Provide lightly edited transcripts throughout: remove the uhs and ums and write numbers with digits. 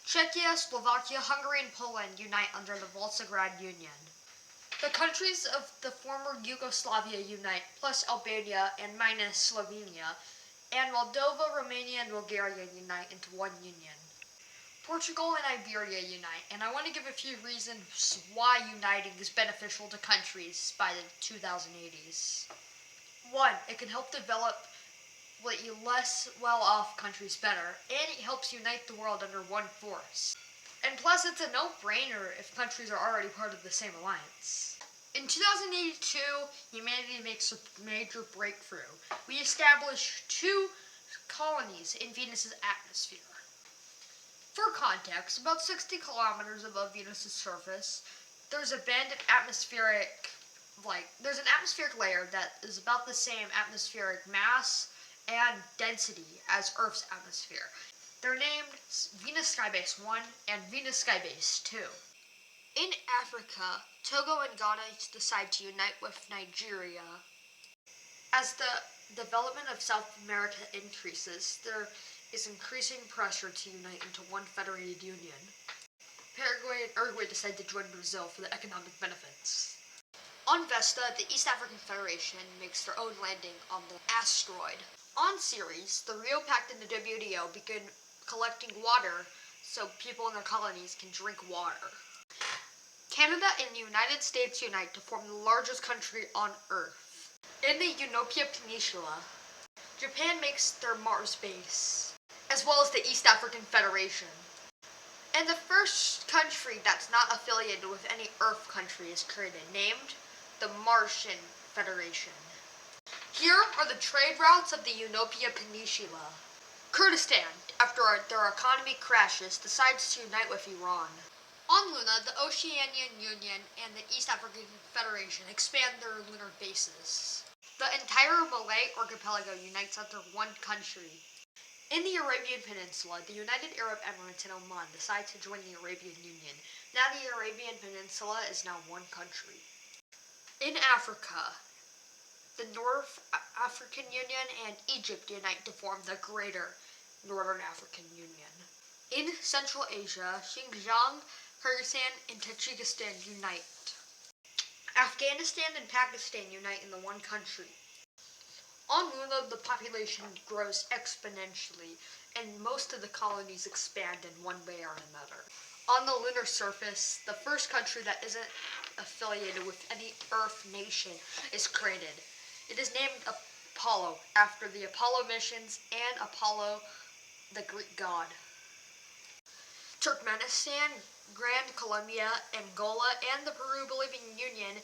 Czechia, Slovakia, Hungary, and Poland unite under the Volkswagen Union. The countries of the former Yugoslavia unite, plus Albania and minus Slovenia, and Moldova, Romania, and Bulgaria unite into one union. Portugal and Iberia unite, and I want to give a few reasons why uniting is beneficial to countries by the 2080s. 1. It can help develop less well-off countries better, and it helps unite the world under one force. And plus, it's a no-brainer if countries are already part of the same alliance. In 2082, humanity makes a major breakthrough. We establish 2 colonies in Venus's atmosphere. For context, about 60 kilometers above Venus's surface, there's an atmospheric layer that is about the same atmospheric mass and density as Earth's atmosphere. They're named Venus Skybase 1 and Venus Skybase 2. In Africa, Togo and Ghana decide to unite with Nigeria. As the development of South America increases, there is increasing pressure to unite into one federated union. Paraguay and Uruguay decide to join Brazil for the economic benefits. On Vesta, the East African Federation makes their own landing on the asteroid. On Ceres, the Rio Pact and the WTO begin collecting water so people in their colonies can drink water. Canada and the United States unite to form the largest country on Earth. In the Unopia Peninsula, Japan makes their Mars base, as well as the East African Federation. And the first country that's not affiliated with any Earth country is created, named the Martian Federation. Here are the trade routes of the Unopia Peninsula. Kurdistan, after their economy crashes, decides to unite with Iran. On Luna, the Oceanian Union and the East African Federation expand their lunar bases. The entire Malay archipelago unites under one country. In the Arabian Peninsula, the United Arab Emirates and Oman decide to join the Arabian Union. Now the Arabian Peninsula is now one country. In Africa, the North African Union and Egypt unite to form the Greater Northern African Union. In Central Asia, Xinjiang, Kyrgyzstan, and Tajikistan unite. Afghanistan and Pakistan unite in the one country. On Luna, the population grows exponentially, and most of the colonies expand in one way or another. On the lunar surface, the first country that isn't affiliated with any Earth nation is created. It is named Apollo, after the Apollo missions and Apollo, the Greek god. Turkmenistan, Grand Colombia, Angola, and the Peru-Bolivian Union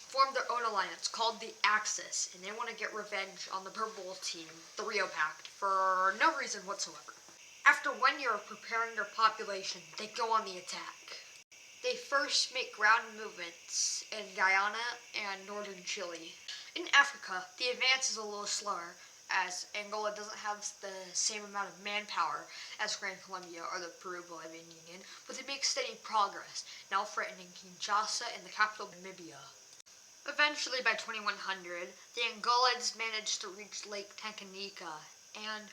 formed their own alliance called the Axis, and they want to get revenge on the Purple Team, the Rio Pact, for no reason whatsoever. After 1 year of preparing their population, they go on the attack. They first make ground movements in Guyana and northern Chile. In Africa, the advance is a little slower, as Angola doesn't have the same amount of manpower as Grand Colombia or the Peru-Bolivian Union, but they make steady progress, now threatening Kinshasa and the capital Namibia. Eventually, by 2100, the Angolans managed to reach Lake Tanganyika, and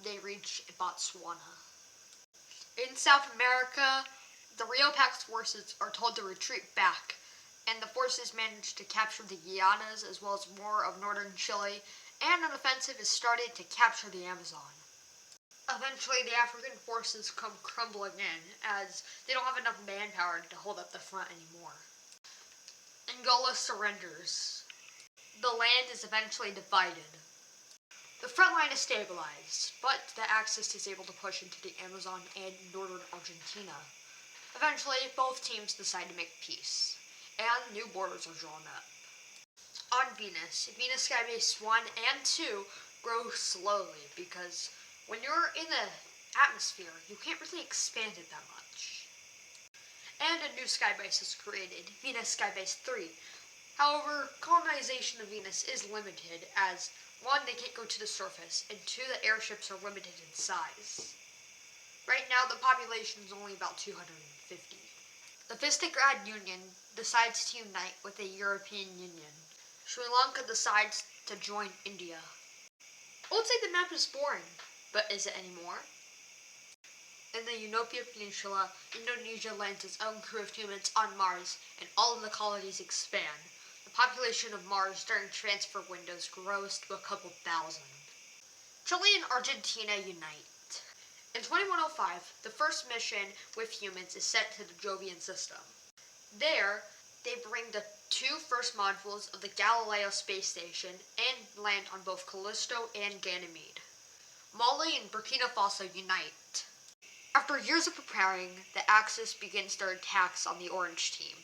they reach Botswana. In South America, the Rio Pact's forces are told to retreat back, and the forces manage to capture the Guianas as well as more of northern Chile, and an offensive is started to capture the Amazon. Eventually, the African forces come crumbling in, as they don't have enough manpower to hold up the front anymore. Angola surrenders. The land is eventually divided. The front line is stabilized, but the Axis is able to push into the Amazon and northern Argentina. Eventually, both teams decide to make peace, and new borders are drawn up. On Venus, Venus Skybase 1 and 2 grow slowly because when you're in the atmosphere, you can't really expand it that much. And a new skybase is created, Venus Skybase 3. However, colonization of Venus is limited as 1, they can't go to the surface, and 2, the airships are limited in size. Right now, the population is only about 250. The Visegrad Union decides to unite with the European Union. Sri Lanka decides to join India. I would say the map is boring, but is it anymore? In the European Peninsula, Indonesia lands its own crew of humans on Mars, and all of the colonies expand. The population of Mars during transfer windows grows to a couple thousand. Chile and Argentina unite. In 2105, the first mission with humans is sent to the Jovian system. There, they bring the two first modules of the Galileo space station and land on both Callisto and Ganymede. Mali and Burkina Faso unite. After years of preparing, the Axis begins their attacks on the Orange Team,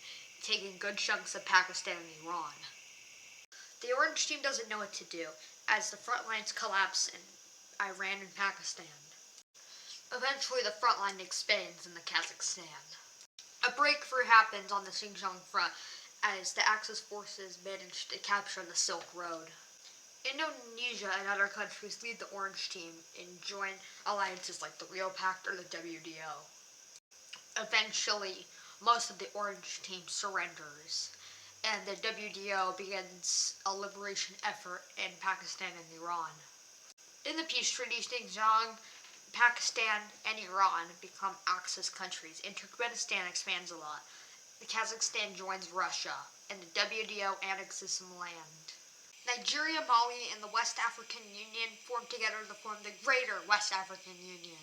taking good chunks of Pakistan and Iran. The Orange Team doesn't know what to do, as the front lines collapse in Iran and Pakistan. Eventually, the front line expands into Kazakhstan. A breakthrough happens on the Xinjiang front as the Axis forces manage to capture the Silk Road. Indonesia and other countries lead the Orange Team and join alliances like the Rio Pact or the WDO. Eventually, most of the Orange Team surrenders, and the WDO begins a liberation effort in Pakistan and Iran. In the peace treaty, Xinjiang, Pakistan, and Iran become Axis countries, and Turkmenistan expands a lot. The Kazakhstan joins Russia, and the WDO annexes some land. Nigeria, Mali, and the West African Union form together to form the Greater West African Union.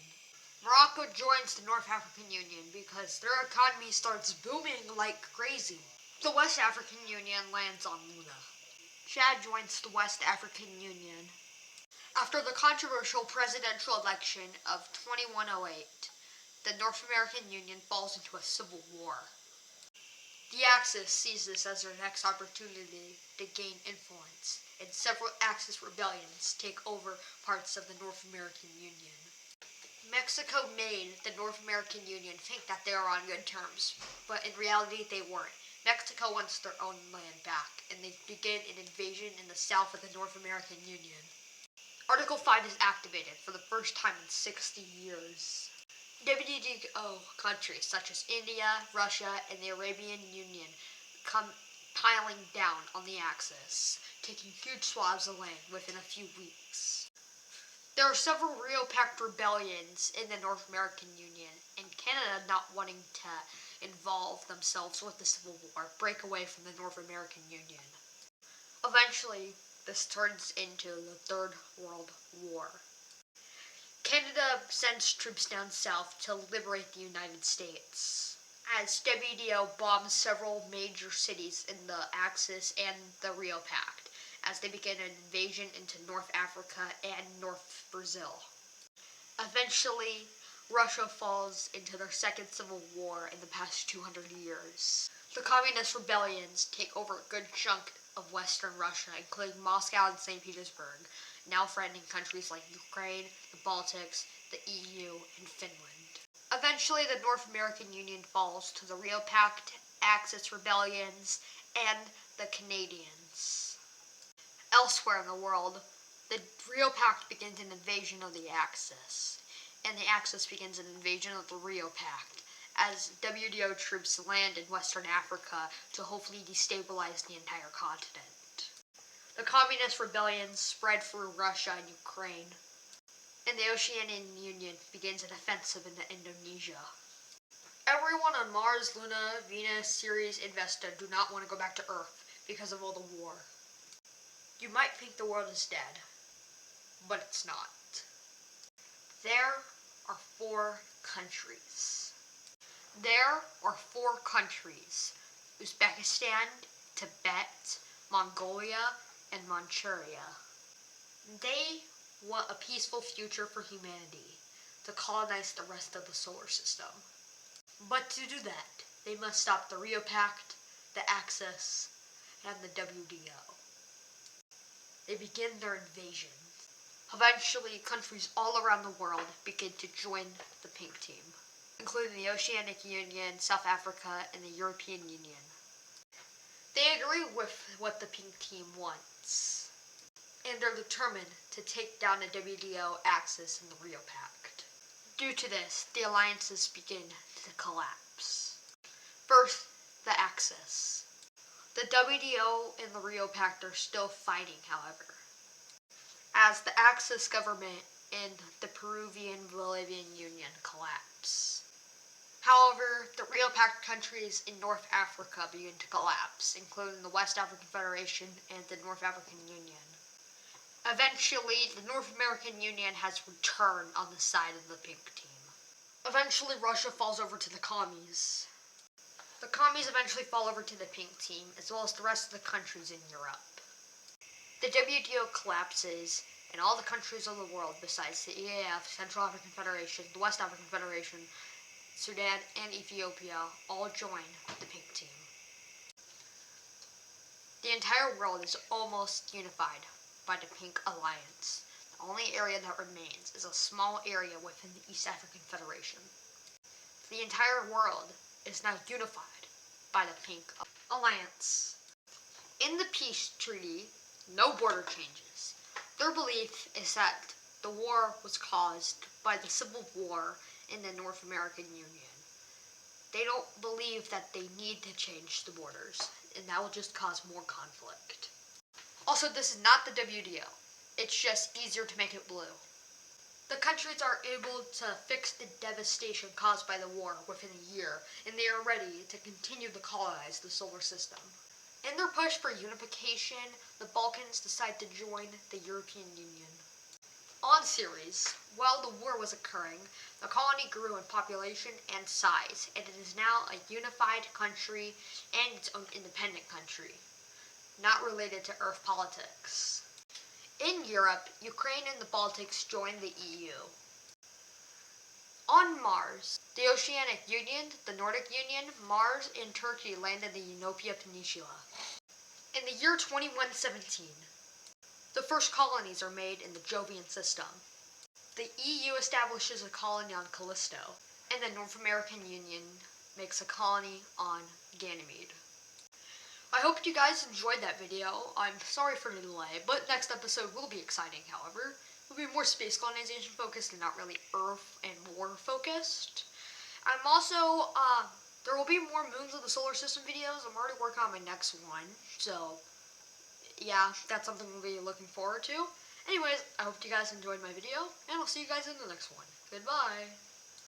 Morocco joins the North African Union because their economy starts booming like crazy. The West African Union lands on Luna. Chad joins the West African Union. After the controversial presidential election of 2108, the North American Union falls into a civil war. The Axis sees this as their next opportunity to gain influence, and several Axis rebellions take over parts of the North American Union. Mexico made the North American Union think that they were on good terms, but in reality they weren't. Mexico wants their own land back, and they begin an invasion in the south of the North American Union. Article 5 is activated for the first time in 60 years. WTO countries such as India, Russia, and the Arabian Union come piling down on the Axis, taking huge swaths of land within a few weeks. There are several Rio Pact rebellions in the North American Union, and Canada not wanting to involve themselves with the Civil War break away from the North American Union. Eventually, this turns into the Third World War. Canada sends troops down south to liberate the United States, as WDO bombs several major cities in the Axis and the Rio Pact, as they begin an invasion into North Africa and North Brazil. Eventually, Russia falls into their second civil war in the past 200 years. The communist rebellions take over a good chunk of Western Russia, including Moscow and St. Petersburg, now threatening countries like Ukraine, the Baltics, the EU, and Finland. Eventually, the North American Union falls to the Rio Pact, Axis rebellions, and the Canadians. Elsewhere in the world, the Rio Pact begins an invasion of the Axis, and the Axis begins an invasion of the Rio Pact, as WDO troops land in Western Africa to hopefully destabilize the entire continent. The communist rebellions spread through Russia and Ukraine, and the Oceanian Union begins an offensive into Indonesia. Everyone on Mars, Luna, Venus, Ceres, and Vesta do not want to go back to Earth because of all the war. You might think the world is dead, but it's not. There are 4 countries. There are 4 countries: Uzbekistan, Tibet, Mongolia, and Manchuria. They want a peaceful future for humanity, to colonize the rest of the solar system. But to do that, they must stop the Rio Pact, the Axis, and the WDO. They begin their invasion. Eventually, countries all around the world begin to join the Pink Team, including the Oceanic Union, South Africa, and the European Union. They agree with what the Pink Team wants, and are determined to take down the WDO, Axis, and the Rio Pact. Due to this, the alliances begin to collapse. First, the Axis. The WDO and the Rio Pact are still fighting, however, as the Axis government and the Peruvian-Bolivian Union collapse. collapse. However, the real packed countries in North Africa began to collapse, including the West African Federation and the North African Union. Eventually, the North American Union has returned on the side of the pink team. Eventually, Russia falls over to the commies. The commies eventually fall over to the pink team, as well as the rest of the countries in Europe. The WTO collapses, and all the countries of the world besides the EAF, Central African Federation, the West African Federation, Sudan, and Ethiopia all join the pink team. The entire world is almost unified by the Pink Alliance. The only area that remains is a small area within the East African Federation. The entire world is now unified by the Pink Alliance. In the peace treaty, no border changes. Their belief is that the war was caused by the Civil War in the North American Union. They don't believe that they need to change the borders, and that will just cause more conflict. Also, this is not the WTO. It's just easier to make it blue. The countries are able to fix the devastation caused by the war within a year, and they are ready to continue to colonize the solar system. In their push for unification, the Balkans decide to join the European Union. On series, while the war was occurring, the colony grew in population and size, and it is now a unified country and its own independent country, not related to Earth politics. In Europe, Ukraine and the Baltics joined the EU. On Mars, the Oceanic Union, the Nordic Union, Mars, and Turkey landed the Eunoia Peninsula. In the year 2117, the first colonies are made in the Jovian system. The EU establishes a colony on Callisto, and the North American Union makes a colony on Ganymede. I hope you guys enjoyed that video. I'm sorry for the delay, but next episode will be exciting, however. It will be more space colonization focused and not really Earth and war focused. I'm also, there will be more Moons of the Solar System videos. I'm already working on my next one, so yeah, that's something we'll be looking forward to. Anyways, I hope you guys enjoyed my video, and I'll see you guys in the next one. Goodbye!